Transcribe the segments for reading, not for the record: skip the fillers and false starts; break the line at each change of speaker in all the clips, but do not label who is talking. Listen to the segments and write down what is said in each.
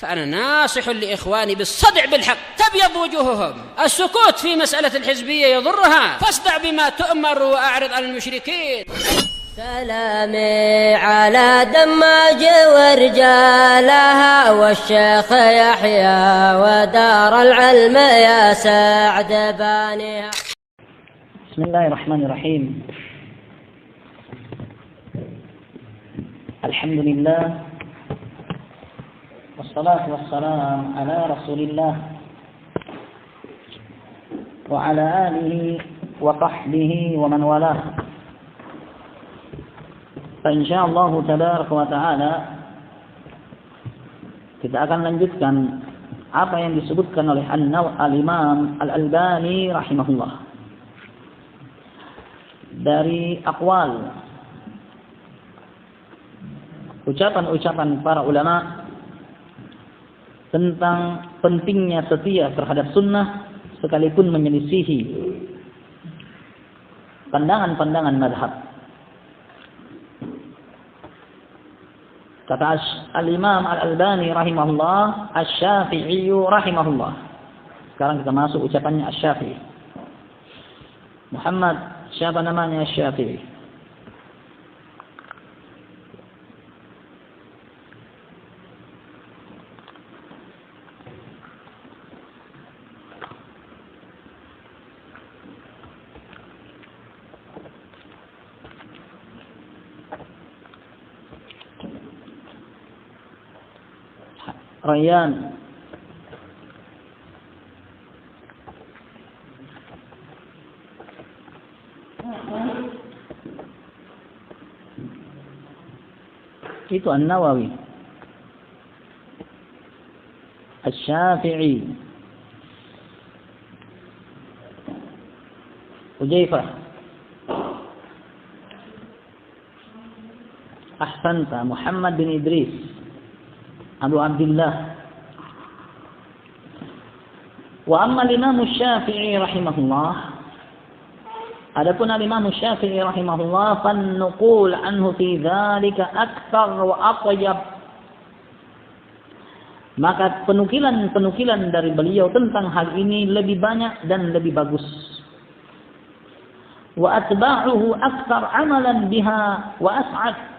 فأنا ناصح لإخواني بالصدع بالحق تبيض وجوههم. السكوت في مسألة الحزبية يضرها، فاصدع بما تؤمر وأعرض عن المشركين.
سلامي على دماج ورجالها والشيخ يحيى ودار العلم يا سعد بانيها.
بسم الله الرحمن الرحيم. الحمد لله والصلاة والسلام على رسول الله وعلى آله وصحبه ومن والاه. Insyaallah tabaraka wa taala kita akan lanjutkan apa yang disebutkan oleh Al-Imam Al-Albani rahimahullah dari aqwal, ucapan-ucapan para ulama tentang pentingnya setia terhadap sunnah sekalipun menyelisihi pandangan-pandangan mazhab. Kata Al-Imam Al-Albani rahimahullah, Asy-Syafi'i rahimahullah. Sekarang kita masuk ucapannya Asy-Syafi'i. Muhammad, siapa namanya Asy-Syafi'i? Rayyan. Itu An-Nawawi. Asy-Syafi'i. Hujaifah. Ahsanta. Muhammad bin Idris Abu Abdullah. Wa amma al-Imam Asy-Syafi'i rahimahullah, adapun al-Imam Asy-Syafi'i rahimahullah fan-nuqul anhu fi dzalika aktsar wa atyab, maka penukilan dari beliau tentang hal ini lebih banyak dan lebih bagus. Wa atba'uhu aktsar amalan biha wa as'ad,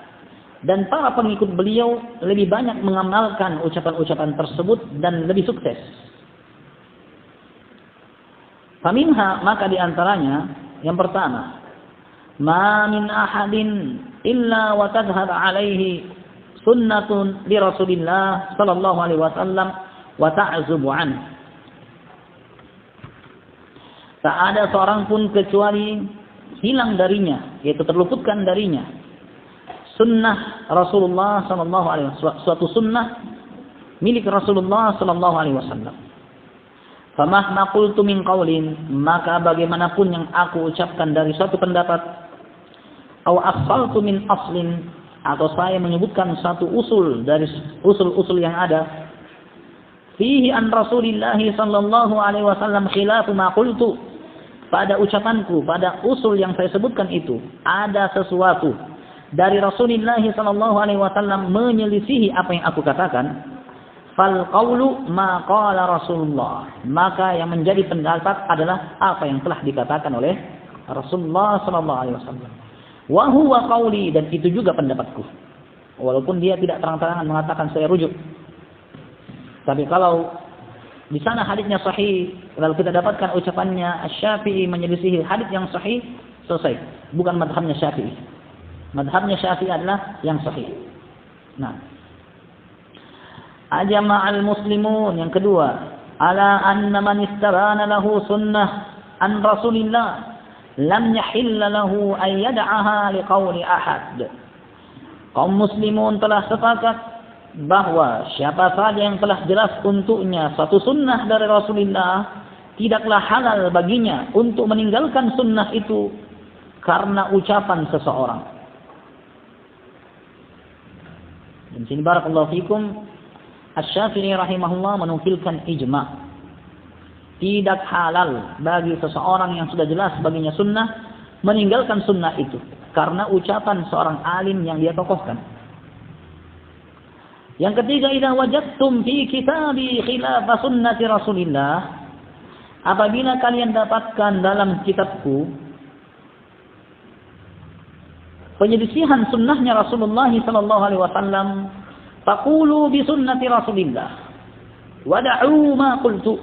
dan para pengikut beliau lebih banyak mengamalkan ucapan-ucapan tersebut dan lebih sukses. Faminha, maka diantaranya yang pertama, ma min ahadin illa wa tadhhab alaihi sunnatun li Rasulillah sallallahu alaihi wasallam wa ta'zubu anhu. Tak ada seorang pun kecuali hilang darinya, yaitu terluputkan darinya sunnah Rasulullah sallallahu alaihi wasallam, suatu sunnah milik Rasulullah sallallahu alaihi wasallam. Famahma qultu min qaulin, maka bagaimanapun yang aku ucapkan dari suatu pendapat, aw assaltu min aslin, atau saya menyebutkan satu usul dari usul-usul yang ada, fihi an Rasulillah sallallahu alaihi wasallam khilafu ma qultu, pada ucapanku, pada usul yang saya sebutkan itu ada sesuatu dari Rasulullah sallallahu alaihi wasallam menyelisihi apa yang aku katakan, fal qawlu ma qala Rasulullah, maka yang menjadi pendapat adalah apa yang telah dikatakan oleh Rasulullah sallallahu alaihi wasallam. Wa huwa qawli, dan itu juga pendapatku. Walaupun dia tidak terang-terangan mengatakan saya rujuk. Tapi kalau di sana hadisnya sahih, kalau kita dapatkan ucapannya Asy-Syafi'i menyelisihi hadis yang sahih, selesai. Bukan madhabnya Syafi'i. Madhabnya Syafi'i adalah yang sahih. Nah, ajma'al muslimun, yang kedua, ala anna man istarana lahu sunnah an Rasulillah lam yahilla lahu an yad'aha liqauli ahad. Kaum muslimun telah sepakat bahwa siapa saja yang telah jelas untuknya satu sunnah dari Rasulullah, tidaklah halal baginya untuk meninggalkan sunnah itu karena ucapan seseorang. Dan sini barakallahu fikum, Asy-Syafi'i rahimahullah menukilkan ijma'. Tidak halal bagi seseorang yang sudah jelas baginya sunnah meninggalkan sunnah itu karena ucapan seorang alim yang dia tokohkan. Yang ketiga, idza wajadtum fi kitabi khilaf sunnati Rasulillah, apabila kalian dapatkan dalam kitabku penyelisihan sunnahnya Rasulullah sallallahu alaihi wasallam, faqulu bi sunnati Rasulillah wada'u ma qultu,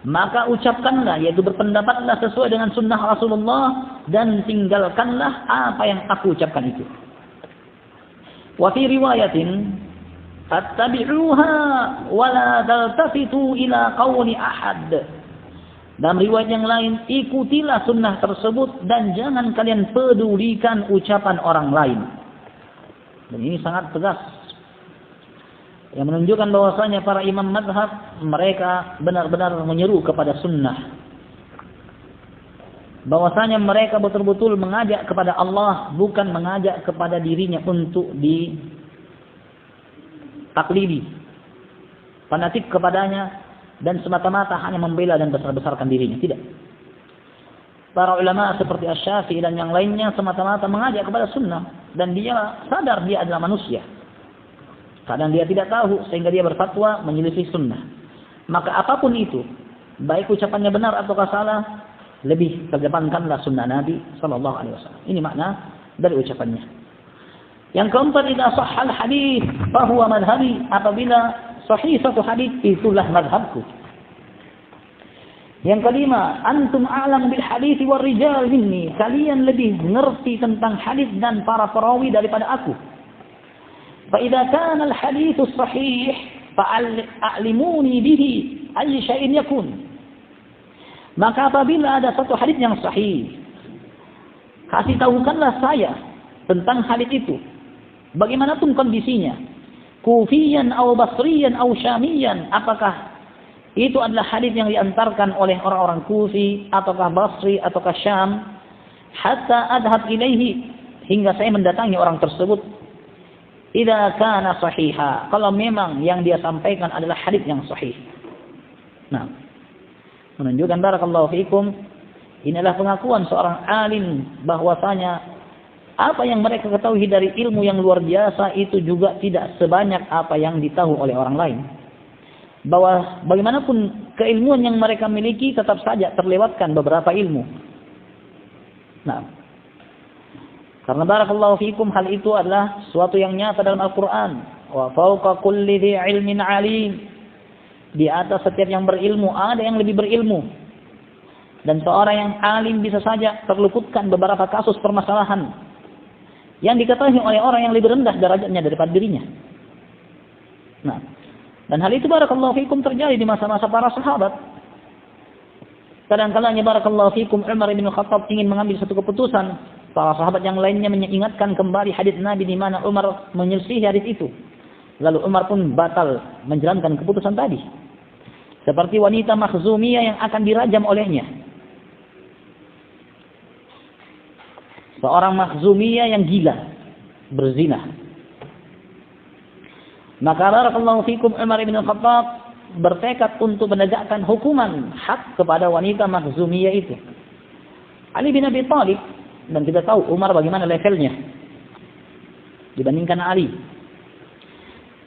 maka ucapkanlah, yaitu berpendapatlah sesuai dengan sunnah Rasulullah dan tinggalkanlah apa yang aku ucapkan itu. Wa fi riwayatin fattabi'uha wa la taltafitu ila qawli ahad. Dalam riwayat yang lain, ikutilah sunnah tersebut dan jangan kalian pedulikan ucapan orang lain. Dan ini sangat tegas, yang menunjukkan bahwasanya para imam mazhab mereka benar-benar menyeru kepada sunnah. Bahwasanya mereka betul-betul mengajak kepada Allah, bukan mengajak kepada dirinya untuk ditaklidi, fanatik kepadanya, dan semata-mata hanya membela dan besar-besarkan dirinya. Tidak. Para ulama seperti Asy-Syafi'i dan yang lainnya semata-mata mengajak kepada sunnah, dan dia sadar dia adalah manusia. Kadang dia tidak tahu sehingga dia berfatwa menyelisih sunnah. Maka apapun itu, baik ucapannya benar ataukah salah, lebih kedepankanlah sunnah Nabi sallallahu alaihi wasallam. Ini makna dari ucapannya. Yang keempat, idza sahhal hadits fa huwa madhhabi, apabila sahih satu hadis, itulah mazhabku. Yang kelima, antum a'lam bil hadis war rijal minni, kalian lebih mengerti tentang hadis dan para perawi daripada aku. Fa idza kana al hadits sahih fa'allimuni bihi ay syai'in yakun. Maka apabila ada satu hadis yang sahih, kasih tahukanlah saya tentang hadis itu, bagaimanapun kondisinya, Kufiyan atau Basriyan atau Syamiyan, apakah itu adalah hadis yang diantarkan oleh orang-orang Kufi ataukah Basri ataukah Syam, hatta adhab ilaihi, hingga saya mendatangi orang tersebut. Idza kana sahiha, kalau memang yang dia sampaikan adalah hadis yang sahih. Nah, menunjukkan barakallahu fiikum, inilah pengakuan seorang alim bahwasanya apa yang mereka ketahui dari ilmu yang luar biasa itu juga tidak sebanyak apa yang ditahu oleh orang lain. Bahwa bagaimanapun keilmuan yang mereka miliki, tetap saja terlewatkan beberapa ilmu. Nah, karena barakallahu fiikum, hal itu adalah suatu yang nyata dalam Al-Quran. Wa fawqa kulli dhi ilmin alim. Di atas setiap yang berilmu ada yang lebih berilmu. Dan seorang yang alim bisa saja terluputkan beberapa kasus permasalahan yang diketahui oleh orang yang lebih rendah derajatnya daripada dirinya. Nah, dan hal itu barakallahu fikum terjadi di masa-masa para sahabat. Kadang-kadang barakallahu fikum Umar bin Khattab ingin mengambil satu keputusan, para sahabat yang lainnya mengingatkan kembali hadis Nabi di mana Umar menyelisih hadis itu. Lalu Umar pun batal menjalankan keputusan tadi. Seperti wanita Makhzumiyah yang akan dirajam olehnya. Seorang Makhzumiyah yang gila, berzina. Maka barakallahu fikum Umar bin Khattab bertekad untuk menegakkan hukuman hak kepada wanita Makhzumiyah itu. Ali bin Abi Thalib, dan kita tahu Umar bagaimana levelnya dibandingkan Ali.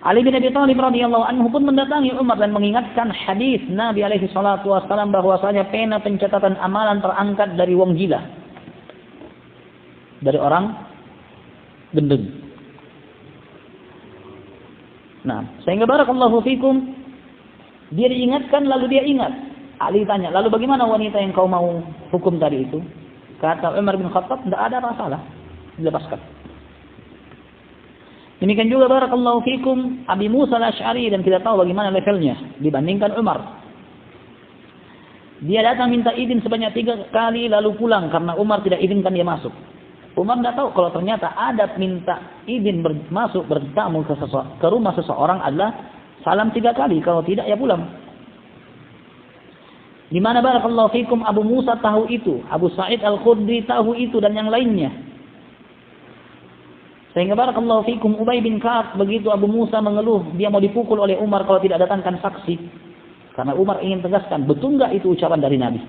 Ali bin Abi Thalib radhiyallahu anhu pun mendatangi Umar dan mengingatkan hadis Nabi alaihi salatu wasallam bahwasanya pena pencatatan amalan terangkat dari wong gila, dari orang gendeng. Nah, sehingga barakallahu fikum, dia diingatkan lalu dia ingat. Ali tanya, lalu bagaimana wanita yang kau mau hukum tadi itu? Kata Umar bin Khattab, tidak ada masalah, dilepaskan. Demikian juga barakallahu fikum Abi Musa al-Asy'ari, dan kita tahu bagaimana levelnya dibandingkan Umar. Dia datang minta izin sebanyak 3 kali lalu pulang karena Umar tidak izinkan dia masuk. Umar tidak tahu kalau ternyata adab minta izin masuk bertamu ke rumah seseorang adalah salam 3 kali, kalau tidak ya pulang. Di mana barakallahu fikum Abu Musa tahu itu, Abu Sa'id Al-Khudri tahu itu, dan yang lainnya. Sehingga barakallahu fikum Ubay bin Ka'ab, begitu Abu Musa mengeluh dia mau dipukul oleh Umar kalau tidak datangkan saksi. Karena Umar ingin tegaskan, betul enggak itu ucapan dari Nabi?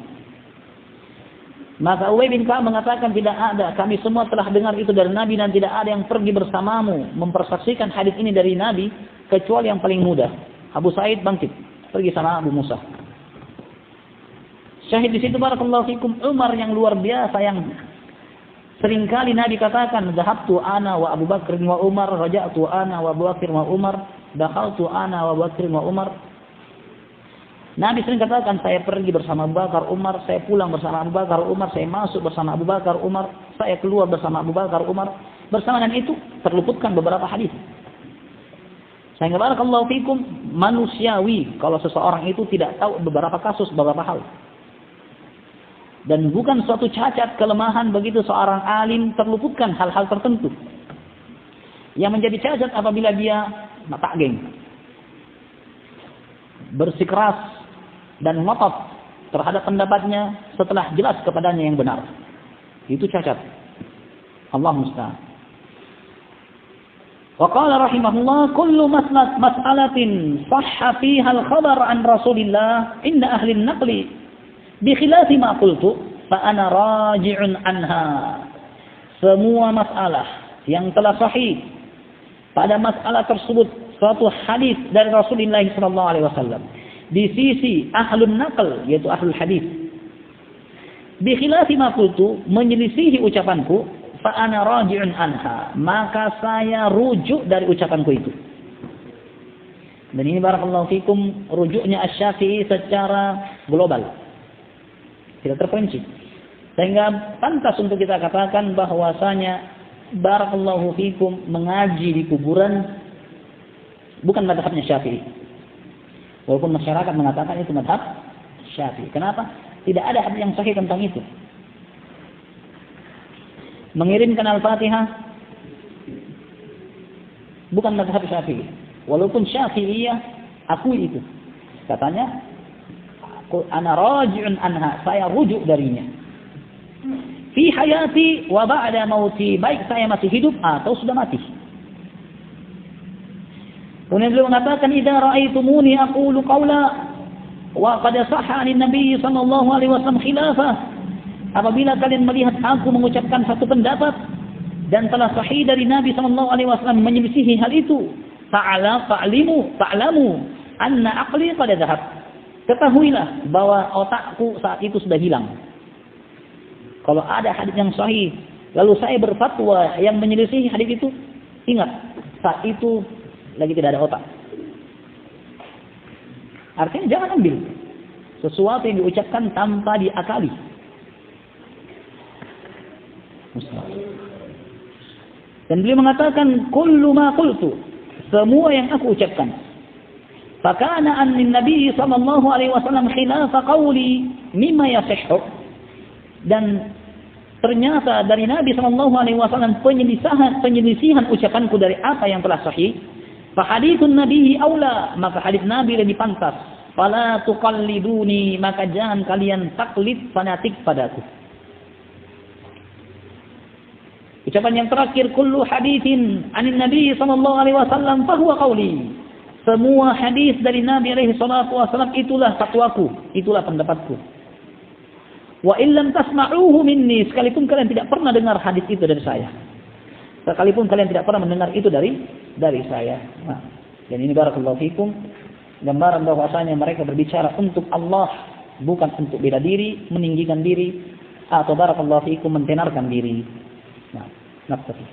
Maka Ubay bin Ka'ab mengatakan, tidak ada, kami semua telah dengar itu dari Nabi dan tidak ada yang pergi bersamamu mempersaksikan hadis ini dari Nabi kecuali yang paling muda. Abu Sa'id bangkit, pergi sama Abu Musa. Syahid di situ barakallahu fikum Umar yang luar biasa, yang seringkali Nabi katakan, "Dhahabtu ana wa Abu Bakr wa Umar, raja'tu ana wa Abu Bakr wa Umar, dakhaltu ana wa Abu Bakr wa Umar." Nabi sering katakan, saya pergi bersama Abu Bakar, Umar, saya pulang bersama Abu Bakar, Umar, saya masuk bersama Abu Bakar, Umar, saya keluar bersama Abu Bakar, Umar. Bersama dengan itu terluputkan beberapa hadis. Sehingga barakallahu fikum manusiawi kalau seseorang itu tidak tahu beberapa kasus, beberapa hal. Dan bukan suatu cacat kelemahan begitu seorang alim terluputkan hal-hal tertentu. Yang menjadi cacat apabila dia tak geng, bersikeras dan ngotot terhadap pendapatnya setelah jelas kepadanya yang benar. Itu cacat. Allah musta'an. Wa qala rahimahullah kullu mas'alatin sahha fiha al-khabar an Rasulillah inda ahli an-naqli bi khilafi ma qultu fa ana raji'un anha. Semua masalah yang telah sahih pada masalah tersebut suatu hadis dari Rasulullah sallallahu alaihi wasallam di sisi ahlun naql yaitu ahlul hadis bi khilafi ma qultu menyelisihi ucapanku fa ana raji'un anha maka saya rujuk dari ucapanku itu. Dan ini barakallahu fikum rujuknya Asy-Syafi'i secara global, tidak terperinci, sehingga pantas untuk kita katakan bahwasanya barakallahu fikum mengaji di kuburan bukan madhabnya Syafi'i. Walaupun masyarakat mengatakan itu madhab Syafi'i. Kenapa? Tidak ada hadis yang sahih tentang itu. Mengirimkan Al-Fatihah bukan madhab Syafi'i. Walaupun Syafi'iyah akui itu. Katanya, ana raji'un anha, saya rujuk darinya. Fi hayati wa ba'da mauti, baik saya masih hidup atau sudah mati. Kemudian beliau mengatakan, "Idza ra'aitumuni aqulu qawla wa qad sahha 'an Nabi sallallahu alaihi wasallam khilafah." Apabila kalian melihat aku mengucapkan satu pendapat dan telah sahih dari Nabi sallallahu alaihi wasallam menyelisihi hal itu, ta'lamu anna aqli qad dhahab. Ketahuilah bahwa otakku saat itu sudah hilang. Kalau ada hadis yang sahih lalu saya berfatwa yang menyelisihi hadis itu, ingat saat itu lagi tidak ada otak. Artinya jangan ambil sesuatu yang diucapkan tanpa diakali. Dan beliau mengatakan kullu ma qultu, semua yang aku ucapkan. Fakana an Nabi sallallahu alaihi wasallam khilafa qawli mimma yasihhu. Dan ternyata dari Nabi sallallahu alaihi wasallam penyelisihan ucapanku dari apa yang telah sahih. Fa hadithun Nabi aula, maka hadis Nabi lebih pantas. Fala tuqalliduni, maka jangan kalian taklid fanatik padaku. Ucapan yang terakhir, kullu haditsin anin Nabi sallallahu alaihi wasallam fa huwa qauli. Semua hadis dari Nabi alaihi salatu wasallam itulah fatwaku, itulah pendapatku. Wa illam tasma'uhu minni, sekalipun kalian tidak pernah dengar hadis itu dari saya. Sekalipun kalian tidak pernah mendengar itu dari saya. Nah, dan ini barakallahu fikum gambaran bahwasanya mereka berbicara untuk Allah, bukan untuk bela diri, meninggikan diri, atau barakallahu fikum mentenarkan diri. Nah, naktafi.